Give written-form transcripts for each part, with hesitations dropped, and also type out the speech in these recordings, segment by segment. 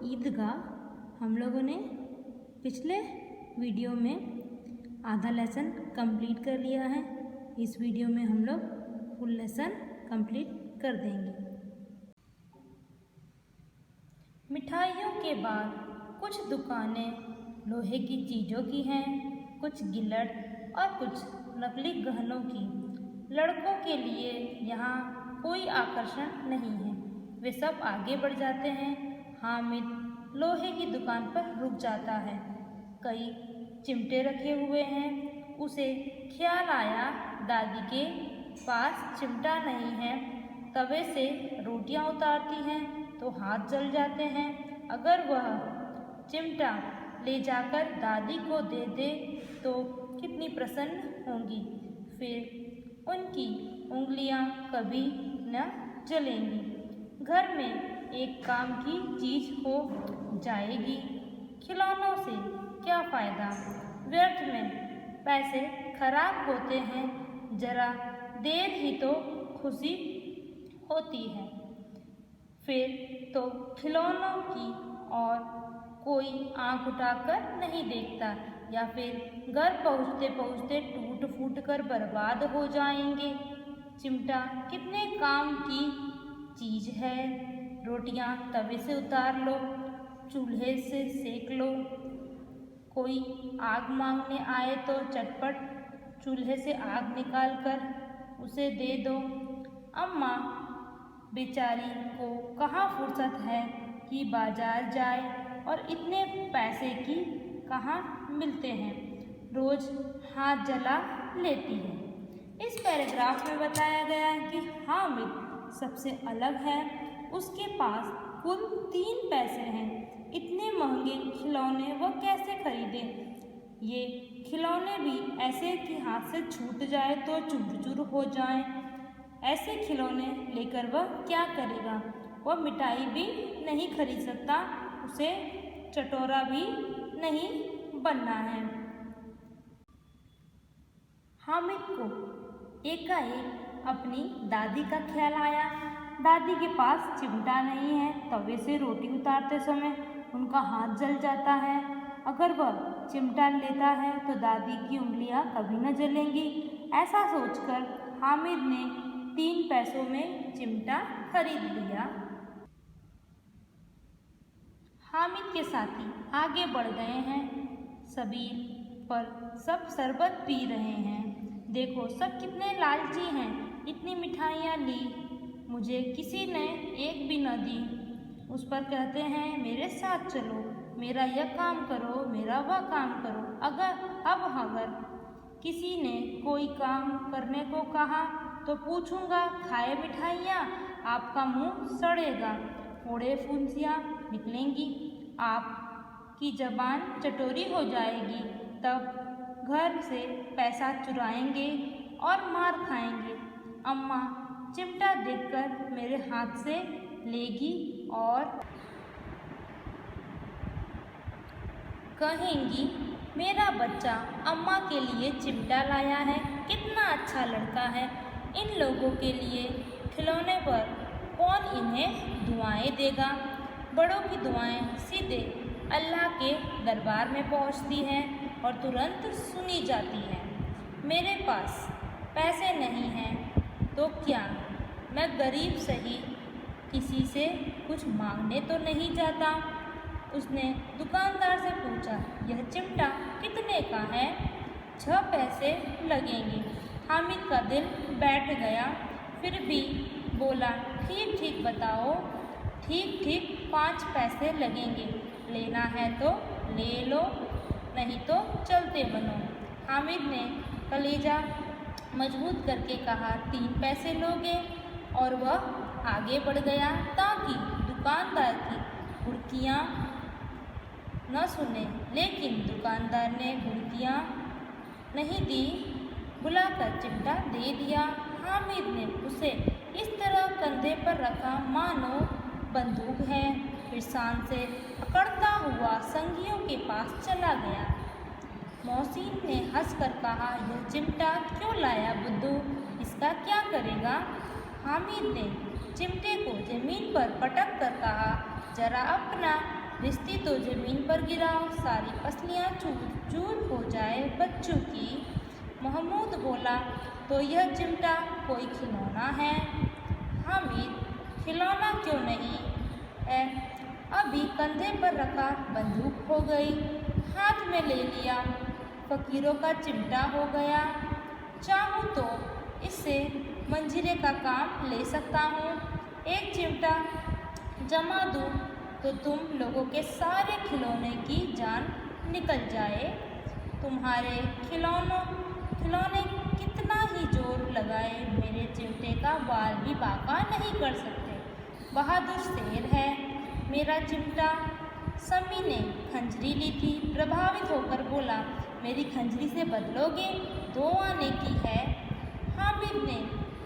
ईदगाह हम लोगों ने पिछले वीडियो में आधा लेसन कंप्लीट कर लिया है। इस वीडियो में हम लोग फुल लेसन कंप्लीट कर देंगे। मिठाइयों के बाद कुछ दुकानें लोहे की चीज़ों की हैं, कुछ गिल्लट और कुछ नकली गहनों की। लड़कों के लिए यहाँ कोई आकर्षण नहीं है। वे सब आगे बढ़ जाते हैं। हामिद लोहे की दुकान पर रुक जाता है। कई चिमटे रखे हुए हैं। उसे ख्याल आया दादी के पास चिमटा नहीं है। तवे से रोटियां उतारती हैं तो हाथ जल जाते हैं। अगर वह चिमटा ले जाकर दादी को दे दे तो कितनी प्रसन्न होंगी। फिर उनकी उंगलियां कभी न जलेंगी। घर में एक काम की चीज़ हो जाएगी। खिलौनों से क्या फ़ायदा, व्यर्थ में पैसे खराब होते हैं। जरा देर ही तो खुशी होती है। फिर तो खिलौनों की और कोई आँख उठाकर नहीं देखता, या फिर घर पहुँचते पहुँचते टूट फूट कर बर्बाद हो जाएंगे। चिमटा कितने काम की चीज़ है। रोटियां तवे से उतार लो, चूल्हे से सेक लो। कोई आग मांगने आए तो चटपट चूल्हे से आग निकाल कर उसे दे दो। अम्मा बेचारी को कहाँ फुर्सत है कि बाजार जाए, और इतने पैसे की कहाँ मिलते हैं। रोज़ हाथ जला लेती है। इस पैराग्राफ में बताया गया है कि हामिद सबसे अलग है। उसके पास कुल 3 पैसे हैं। इतने महंगे खिलौने वह कैसे खरीदे। ये खिलौने भी ऐसे कि हाथ से छूट जाए तो चूर चूर हो जाएं। ऐसे खिलौने लेकर वह क्या करेगा। वह मिठाई भी नहीं खरीद सकता, उसे चटोरा भी नहीं बनना है। हामिद को एकाएक अपनी दादी का ख्याल आया। दादी के पास चिमटा नहीं है। तवे से रोटी उतारते समय उनका हाथ जल जाता है। अगर वह चिमटा लेता है तो दादी की उंगलियां कभी न जलेंगी। ऐसा सोचकर हामिद ने 3 पैसों में चिमटा खरीद लिया। हामिद के साथी आगे बढ़ गए हैं। सबीर पर सब शरबत पी रहे हैं। देखो सब कितने लालची हैं। इतनी मिठाइयाँ ली, मुझे किसी ने एक भी न दी। उस पर कहते हैं मेरे साथ चलो, मेरा यह काम करो, मेरा वह काम करो। अगर किसी ने कोई काम करने को कहा तो पूछूंगा खाए मिठाइयाँ, आपका मुंह सड़ेगा, फोड़े फुंसियाँ निकलेंगी, आपकी जबान चटोरी हो जाएगी। तब घर से पैसा चुराएंगे और मार खाएंगे। अम्मा चिमटा देखकर मेरे हाथ से लेगी और कहेंगी मेरा बच्चा अम्मा के लिए चिमटा लाया है, कितना अच्छा लड़का है। इन लोगों के लिए खिलौने पर कौन इन्हें दुआएं देगा। बड़ों की दुआएं सीधे अल्लाह के दरबार में पहुंचती हैं और तुरंत सुनी जाती हैं। मेरे पास पैसे नहीं हैं तो क्या, मैं गरीब सही, किसी से कुछ मांगने तो नहीं जाता। उसने दुकानदार से पूछा यह चिमटा कितने का है। 6 पैसे लगेंगे। हामिद का दिल बैठ गया, फिर भी बोला ठीक ठीक बताओ। ठीक ठीक 5 पैसे लगेंगे, लेना है तो ले लो, नहीं तो चलते बनो। हामिद ने कलेजा मजबूत करके कहा 3 पैसे लोगे, और वह आगे बढ़ गया ताकि दुकानदार की घुड़कियाँ न सुने। लेकिन दुकानदार ने घुड़कियाँ नहीं दी, बुलाकर चिमटा दे दिया। हामिद ने उसे इस तरह कंधे पर रखा मानो बंदूक है, फिर शान से अकड़ता हुआ संगियों के पास चला गया। मोहसिन ने हंसकर कहा यह चिमटा क्यों लाया बुद्धू, इसका क्या करेगा। हामिद ने चिमटे को जमीन पर पटक कर कहा जरा अपना भिश्ती तो जमीन पर गिराओ, सारी पसलियाँ चूर चूर हो जाए बच्चों की। महमूद बोला, तो यह चिमटा कोई खिलौना है? हामिद, खिलौना क्यों नहीं है, अभी कंधे पर रखा बंदूक हो गई, हाथ में ले लिया फकीरों का चिमटा हो गया। चाहूँ तो इससे मंजीरे का काम ले सकता हूँ। एक चिमटा जमा दूँ तो तुम लोगों के सारे खिलौने की जान निकल जाए। तुम्हारे खिलौने कितना ही जोर लगाए, मेरे चिमटे का बाल भी बांका नहीं कर सकते। बहादुर शेर है मेरा चिमटा। समी ने खंजरी ली थी, प्रभावित होकर बोला, मेरी खंजरी से बदलोगे? 2 आने की है। हामिद ने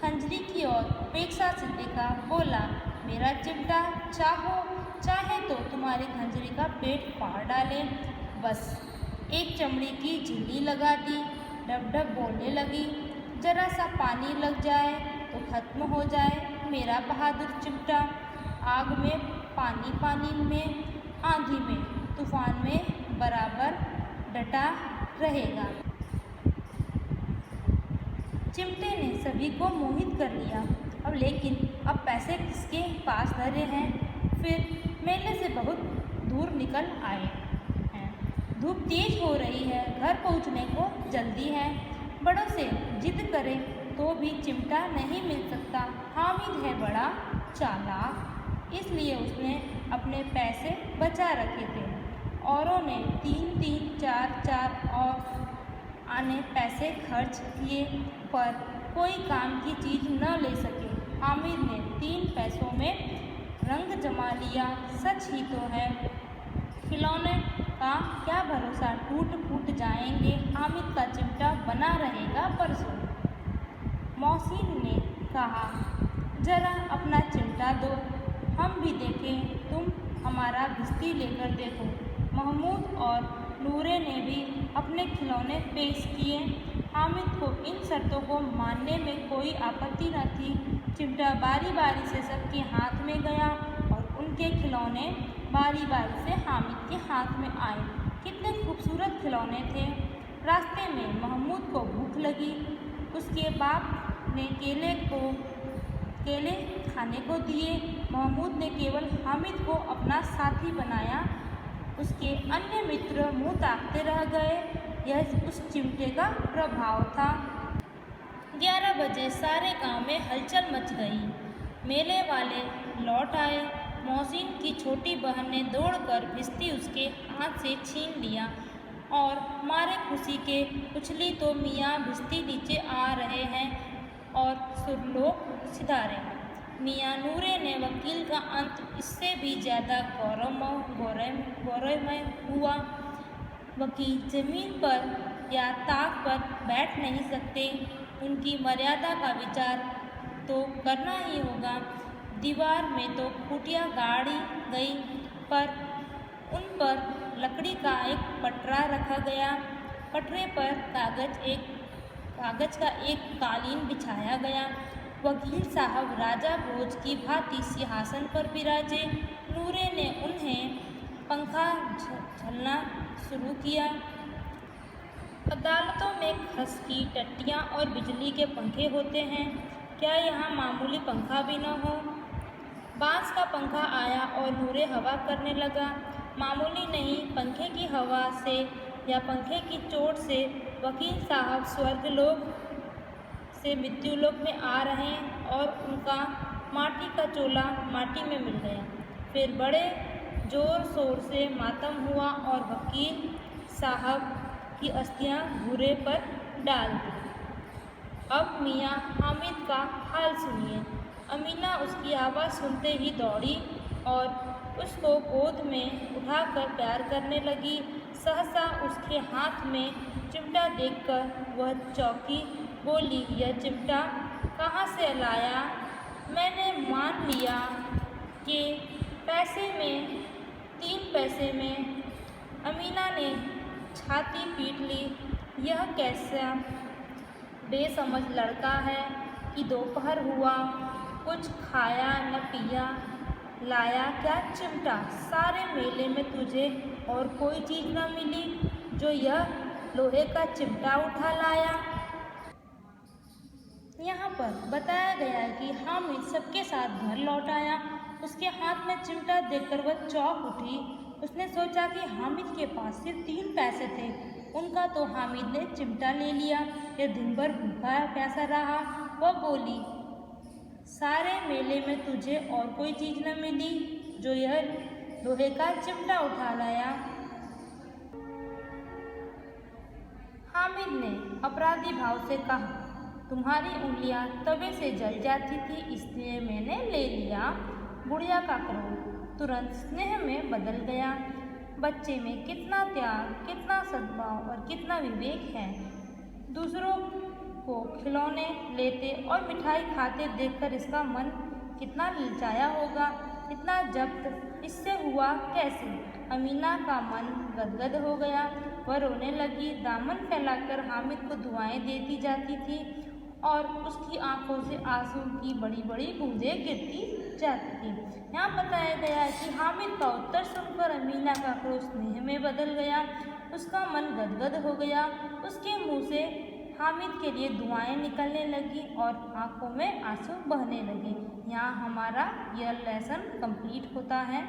खंजरी की ओर उपेक्षा से देखा, बोला, मेरा चिमटा चाहे तो तुम्हारी खंजरी का पेट फाड़ डाले। बस एक चमड़ी की झिल्ली लगा दी, डब डब बोलने लगी, जरा सा पानी लग जाए तो खत्म हो जाए मेरा बहादुर चिमटा। आग में पानी में, आंधी में, तूफान में बराबर डटा रहेगा। चिमटे ने सभी को मोहित कर लिया। लेकिन अब पैसे किसके पास धरे हैं? फिर मेले से बहुत दूर निकल आए हैं। धूप तेज हो रही है, घर पहुंचने को जल्दी है। बड़ों से जिद करें तो भी चिमटा नहीं मिल सकता। हामिद है बड़ा चालाक, इसलिए उसने अपने पैसे बचा रखे थे। औरों ने 3-3, 4-4 और आने पैसे खर्च किए, पर कोई काम की चीज़ न ले सके। हामिद ने 3 पैसों में रंग जमा लिया। सच ही तो है, खिलौने का क्या भरोसा, टूट फूट जाएंगे। हामिद का चिमटा बना रहेगा परसों। मौसीन ने कहा, जरा अपना चिमटा दो, हम भी देखें। तुम हमारा भिश्ती लेकर देखो। महमूद और नूरे ने भी अपने खिलौने पेश किए। हामिद को इन शर्तों को मानने में कोई आपत्ति न थी। चिमटा बारी बारी से सबके हाथ में गया और उनके खिलौने बारी बारी से हामिद के हाथ में आए। कितने खूबसूरत खिलौने थे। रास्ते में महमूद को भूख लगी। उसके बाप ने केले खाने को दिए। महमूद ने केवल हामिद को अपना साथी बनाया। उसके अन्य मित्र मुँह ताकते रह गए। यह उस चिमटे का प्रभाव था। 11 बजे सारे गांव में हलचल मच गई। मेले वाले लौट आए। मौसीन की छोटी बहन ने दौड़कर भिश्ती उसके हाथ से छीन लिया और मारे खुशी के उछली तो मियाँ भिश्ती नीचे आ रहे हैं और सुरलोक सिधारे। मियाँ नूरे ने वकील का अंत इससे भी ज़्यादा गौरवमय हुआ। वकील जमीन पर या ताक पर बैठ नहीं सकते, उनकी मर्यादा का विचार तो करना ही होगा। दीवार में तो खूंटियाँ गाड़ी गई, पर उन पर लकड़ी का एक पटरा रखा गया। पटरे पर कागज का एक कालीन बिछाया गया। वकील साहब राजा भोज की भांति सिंहासन पर विराजे। नूरे ने उन्हें पंखा झलना शुरू किया। अदालतों में खस की टट्टियाँ और बिजली के पंखे होते हैं, क्या यहाँ मामूली पंखा भी न हो? बांस का पंखा आया और नूरे हवा करने लगा। मामूली नहीं, पंखे की हवा से या पंखे की चोट से वकील साहब स्वर्गलोक से मृत्युलोक में आ रहे और उनका माटी का चोला माटी में मिल गया। फिर बड़े जोर शोर से मातम हुआ और वकील साहब की अस्थियां घूरे पर डाल दी। अब मियाँ हामिद का हाल सुनिए। अमीना उसकी आवाज़ सुनते ही दौड़ी और उसको गोद में उठाकर प्यार करने लगी। सहसा उसके हाथ में चिमटा देखकर वह चौंकी, बोली, यह चिमटा कहाँ से लाया? मैंने मान लिया कि पैसे में 3 पैसे में। अमीना ने छाती पीट ली। यह कैसा बेसमझ लड़का है कि दोपहर हुआ, कुछ खाया न पिया, लाया क्या चिमटा, सारे मेले में तुझे और कोई चीज़ न मिली जो यह लोहे का चिमटा उठा लाया। यहाँ पर बताया गया है कि हामिद सबके साथ घर लौट आया। उसके हाथ में चिमटा देखकर वह चौंक उठी। उसने सोचा कि हामिद के पास सिर्फ 3 पैसे थे, उनका तो हामिद ने चिमटा ले लिया। यह दिन भर भूखा प्यासा रहा। वह बोली, सारे मेले में तुझे और कोई चीज़ न मिली जो यह लोहे का चिमटा उठा लाया। हामिद ने अपराधी भाव से कहा, तुम्हारी उंगलियां तवे से जल जाती थी, इसलिए मैंने ले लिया। बुढ़िया का क्रोध तुरंत स्नेह में बदल गया। बच्चे में कितना त्याग, कितना सद्भाव और कितना विवेक है। दूसरों को खिलौने लेते और मिठाई खाते देखकर इसका मन कितना ललचाया होगा। इतना जब्त इससे हुआ कैसे? अमीना का मन गदगद हो गया। वह रोने लगी, दामन फैलाकर हामिद को दुआएं देती जाती थी और उसकी आंखों से आंसू की बड़ी बड़ी बूंदें गिरती जाती थी। यहाँ बताया गया है कि हामिद का उत्तर सुनकर अमीना का क्रोध स्नेह में बदल गया। उसका मन गदगद हो गया। उसके मुंह से हामिद के लिए दुआएं निकलने लगी और आंखों में आंसू बहने लगे। यहाँ हमारा यह लेसन कंप्लीट होता है।